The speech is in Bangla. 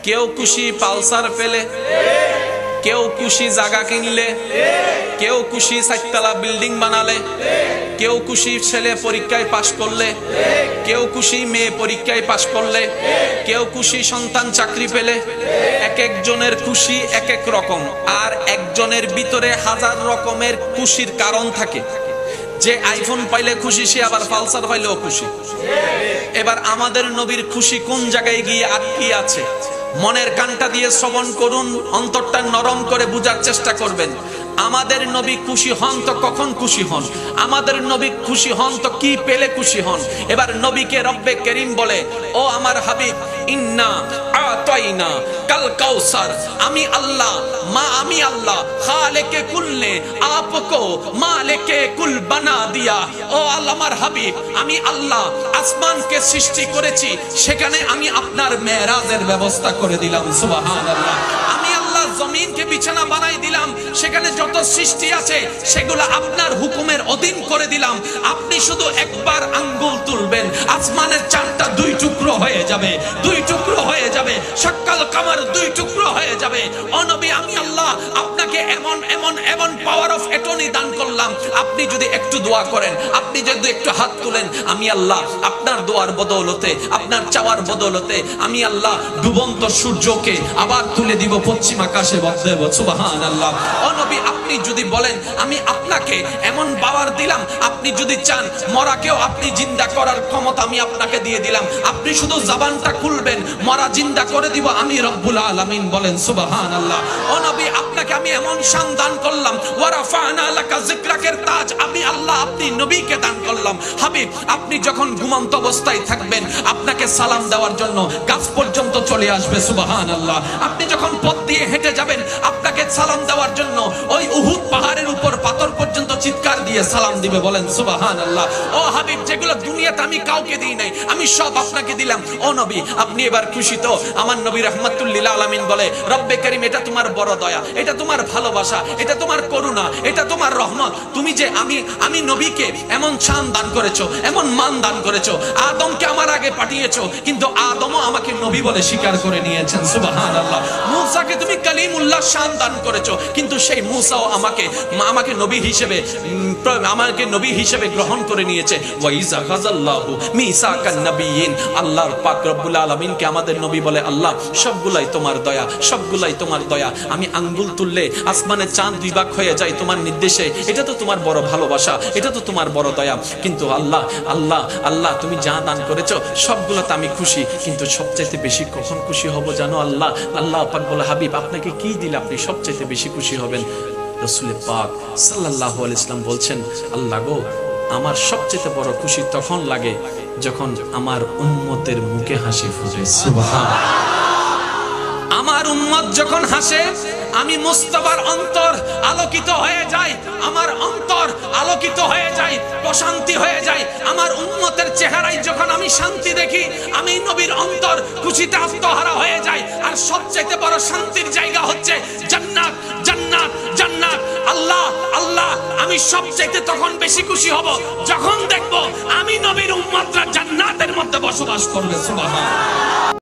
কেউ খুশি পালসার পেলে, কেউ খুশি জায়গা কিনলে, কেউ খুশি 4 তলা বিল্ডিং বানালে, কেউ খুশি ছেলে পরীক্ষায় পাশ করলে, কেউ খুশি মেয়ে পরীক্ষায় পাশ করলে, কেউ খুশি সন্তান চাকরি পেলে। এক একজনের খুশি এক এক রকম, আর একজনের ভিতরে হাজার রকমের খুশির কারণ থাকে। যে আইফোন পাইলে খুশি, সে আবার পালসার পাইলেও খুশি। এবার আমাদের নবীর খুশি কোন জায়গায় গিয়ে আটকে আছে? মনের কানটা দিয়ে শ্রবণ করুন, অন্তরটা নরম করে বুঝার চেষ্টা করবেন। আমাদের নবী খুশি হন তো কখন খুশি হন? আমাদের নবী খুশি হন তো কি পেলে খুশি হন? এবার নবীকে রব্বে করিম বলে, ও আমার হাবিব, ইন্না আতাইনা কাল কাউসার, আমি আল্লাহ, আমি আল্লাহ খালেকে কুল্লে আপকো মালিকে কুল বানা দিয়া। ও আল্লাহ আমার হাবিব, আমি আল্লাহ আসমানকে সৃষ্টি করেছি, সেখানে আমি আপনার মেরাজের ব্যবস্থা করে দিলাম। সুবহানাল্লাহ। আমি আল্লাহ জমিনকে বিছানা বানাই দিলাম, সেখানে যত সৃষ্টি আছে সেগুলো আপনার হুকুমের অধীন করে দিলাম। আপনি শুধু একবার আঙ্গুল তুলবেন, আসমানের চাঁদটা 2 টুকরো হয়ে যাবে, 2 টুকরো হয়ে যাবে, সকাল কামার 2 টুকরো হয়ে যাবে। ও নবী, আমি আল্লাহ আপনাকে এমন এমন এমন পাওয়ার অফ অ্যাটর্নি দান করলাম, আপনি যদি একটু দোয়া করেন, আপনি যদি একটু হাত তুলেন, আমি আল্লাহ আপনার দোয়ার বদৌলতে, আপনার চাওয়ার বদৌলতে আমি আল্লাহ ডুবন্ত সূর্যকে আবার তুলে দিব পশ্চিম আকাশে। সুবহানাল্লাহ। ও নবী, আপনি যদি বলেন, আমি আপনাকে এমন পাওয়ার দিলাম, আপনি যদি চান মরাকেও আপনি জিন্দা করার ক্ষমতা আমি আপনাকে দিয়ে দিলাম। আপনি শুধু জবানটা খুলবেন, মরা জিন্দা করে দিব আমি রব্বুল আলামিন। বলেন সুবহানাল্লাহ। ও নবী, আপনাকে আমি এমন শান দান করলাম, ওয়া রাফা'না লাকা যিকরাকের তাজ আমি আল্লাহ আপনি নবীকে দান করলাম। হাবিব, আপনি যখন ঘুমন্ত অবস্থায় থাকবেন, আপনাকে সালাম দেওয়ার জন্য গাছ পর্যন্ত চলে আসবে। সুবহানাল্লাহ। আপনি যখন পথ দিয়ে হেঁটে যাবেন, আপনাকে সালাম দেওয়ার জন্য ওই উহুদ পাহাড়ের উপর পাথর পর্যন্ত চিৎকার দিয়ে সালাম দিবে। বলেন সুবহানাল্লাহ। ও হাবিব, যেগুলো দুনিয়াতে আমি কাউকে দিই নাই, আমি সব আপনাকে দিলাম। ও নবী, আপনি এবার খুশি তো? আমার নবী রাহমাতুল লিল আলামিন বলে, রব্বে করিম, এটা তোমার বড় দয়া, এটা তোমার ভালোবাসা, এটা তোমার করুণা, এটা তোমার রহমত। তুমি যে আমি নবীকে এমন শান দান করেছো, এমন মান দান করেছো। আদমকে আমার আগে পাঠিয়েছো, কিন্তু আদমও আমাকে নবী বলে স্বীকার করে নিয়েছেন। সুবহানাল্লাহ। মূসাকে তুমি কালিমুল্লাহ শান দান করেছো, কিন্তু সেই মূসাও আমাকে নবী হিসেবে গ্রহণ করে নিয়েছে। ওয়া ইযা গাযাল্লাহু মিসাকান নাবিয়িন, আল্লাহর পাক রব্বুল আলামিনকে আমাদের নবী বলে, আল্লাহ সবগুলাই তোমার দয়া, সবগুলাই তোমার দয়া। আমি আঙ্গুল তুললে আসমানের চাঁদ 2 ভাগ হয়ে যায় তোমার নির্দেশে। এটা তো তোমার বড় ভালোবাসা, এটা তো তোমার বড় দয়া। কিন্তু আল্লাহ আল্লাহ আল্লাহ, তুমি যা দান করেছো সবগুলোতে আমি খুশি, কিন্তু সবচাইতে বেশি কখন খুশি হব জানো? আল্লাহ পাক বলে, হাবিব আপনাকে কি দিলে আপনি সবচাইতে বেশি খুশি হবেন? রাসূল পাক সাল্লাল্লাহু আলাইহি ওয়াসাল্লাম বলছেন, আল্লাহ গো, আমার সবচেয়ে বড় খুশি তখন লাগে যখন আমার উম্মতের মুখে হাসি ফুটে। সুবহানাল্লাহ। আমার উম্মত যখন হাসে, আমি মুস্তাফার অন্তর আলোকিত হয়ে যায়, আমার অন্তর আলোকিত হয়ে যায়, প্রশান্তি হয়ে যায়। আমার উম্মতের চেহারায় যখন আমি শান্তি দেখি, আমি নবীর অন্তর খুশিতে আত্মহারা হয়ে যায়। আর সবচেয়ে বড় শান্তির জায়গা হচ্ছে জান্নাত, জান্নাত, জান্নাত। আল্লাহ আল্লাহ, আমি সবচেয়ে তখন বেশি খুশি হব যখন দেখব আমি নবীর উম্মতরা জান্নাতের মধ্যে বসবাস করবে। সুবহানাল্লাহ।